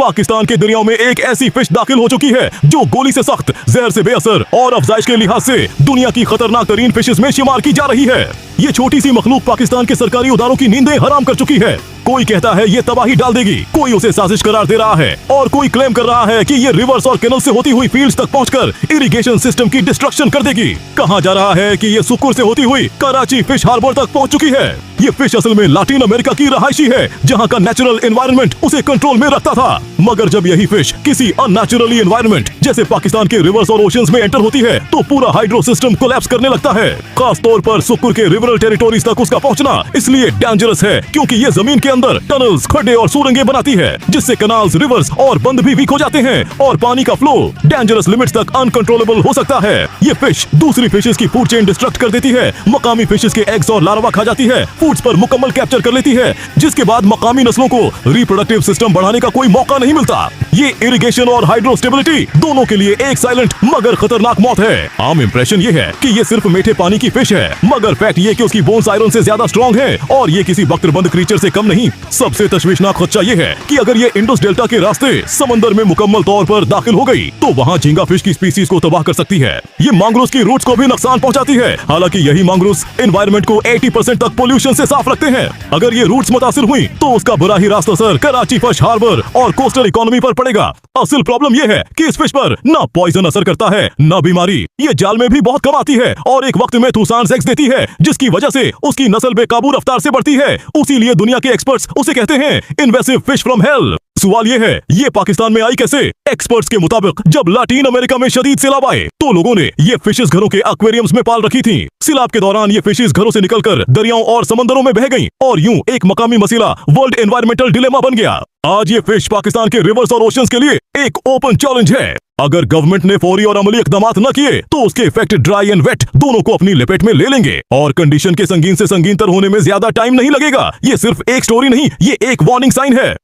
पाकिस्तान के दरियाओं में एक ऐसी फिश दाखिल हो चुकी है जो गोली से सख्त, जहर से बेअसर और अफजाइश के लिहाज से दुनिया की खतरनाक तरीन फिशेस में शुमार की जा रही है। ये छोटी सी मखलूक पाकिस्तान के सरकारी उदारों की नींदें हराम कर चुकी है। कोई कहता है ये तबाही डाल देगी, कोई उसे साजिश करार दे रहा है और कोई क्लेम कर रहा है कि ये रिवर्स और कैनल से होती हुई फील्ड्स तक पहुंचकर इरिगेशन सिस्टम की डिस्ट्रक्शन कर देगी। कहा जा रहा है कि ये सुकुर से होती हुई कराची फिश हार्बर तक पहुंच चुकी है। ये फिश असल में लातिन अमेरिका की रहायशी है, जहां का नेचुरल एनवायरनमेंट उसे कंट्रोल में रखता था। मगर जब यही फिश किसी अननेचुरली एनवायरनमेंट जैसे पाकिस्तान के रिवर्स और ओशंस में एंटर होती है तो पूरा हाइड्रो सिस्टम कोलैप्स करने लगता है। खास तौर पर सुकुर के रिवरल टेरिटोरीज तक उसका पहुंचना इसलिए डेंजरस है क्योंकि ये जमीन के अंदर टनल्स, खड्डे और सुरंगें बनाती है, जिससे कनाल्स, रिवर्स और बंद भी वीक हो जाते हैं और पानी का फ्लो डेंजरस लिमिट्स तक अनकंट्रोलेबल हो सकता है। ये फिश दूसरी फिशेस की फूड चेन डिस्ट्रक्ट कर देती है, मकामी फिशेस के एग्स और लार्वा खा जाती है, फूड्स पर मुकम्मल कैप्चर कर लेती है, जिसके बाद मकामी नस्लों को रिप्रोडक्टिव सिस्टम बढ़ाने का कोई मौका नहीं मिलता। ये इरिगेशन और हाइड्रो स्टेबिलिटी दोनों के लिए एक साइलेंट मगर खतरनाक मौत है। आम इंप्रेशन ये है कि ये सिर्फ मीठे पानी की फिश है, मगर फैक्ट ये कि उसकी बोन्स आयरन से ज्यादा स्ट्रॉन्ग है और ये किसी बख्तरबंद क्रीचर से कम नहीं। सबसे तशवीशनाक खदशा ये है कि अगर ये इंडस डेल्टा के रास्ते समंदर में मुकम्मल तौर पर दाखिल हो गई तो वहाँ झींगा फिश की स्पीसीज को तबाह कर सकती है। ये मैंग्रोव्स की रूट्स को भी नुकसान पहुंचाती है, हालांकि यही मैंग्रोव्स एनवायरनमेंट को 80% तक पोल्यूशन से साफ रखते हैं। अगर ये रूट्स मुतासिर हुई तो उसका बुरा ही रास्ता असर कराची फिश हार्बर और कोस्टल इकोनॉमी पर पड़ेगा। असल प्रॉब्लम ये है कि इस फिश पर ना पॉइजन असर करता है ना बीमारी। ये जाल में भी बहुत कम आती है और एक वक्त में तूफान एग्स देती है, जिसकी वजह से उसकी नस्ल बेकाबू रफ्तार से बढ़ती है। उसी लिए दुनिया के एक्सपर्ट्स उसे कहते हैं इन्वेसिव फिश फ्रॉम हेल। सवाल ये है, ये पाकिस्तान में आई कैसे? एक्सपर्ट्स के मुताबिक जब लातिन अमेरिका में शदीद सैलाब आए तो लोगों ने ये फिशेस घरों के एक्वेरियम्स में पाल रखी थी। सैलाब के दौरान ये फिशेस घरों से निकलकर दरियाओं और समंदरों में बह गईं और यूं एक मकामी मसला वर्ल्ड एनवायरमेंटल डिलेमा बन गया। आज ये फिश पाकिस्तान के रिवर्स और ओशंस के लिए एक ओपन चैलेंज है। अगर गवर्नमेंट ने फौरी और अमली इकदाम न किए तो उसके इफेक्ट ड्राई एंड वेट दोनों को अपनी लपेट में ले लेंगे और कंडीशन के संगीन से संगीन तर होने में ज्यादा टाइम नहीं लगेगा। ये सिर्फ एक स्टोरी नहीं, ये एक वार्निंग साइन है।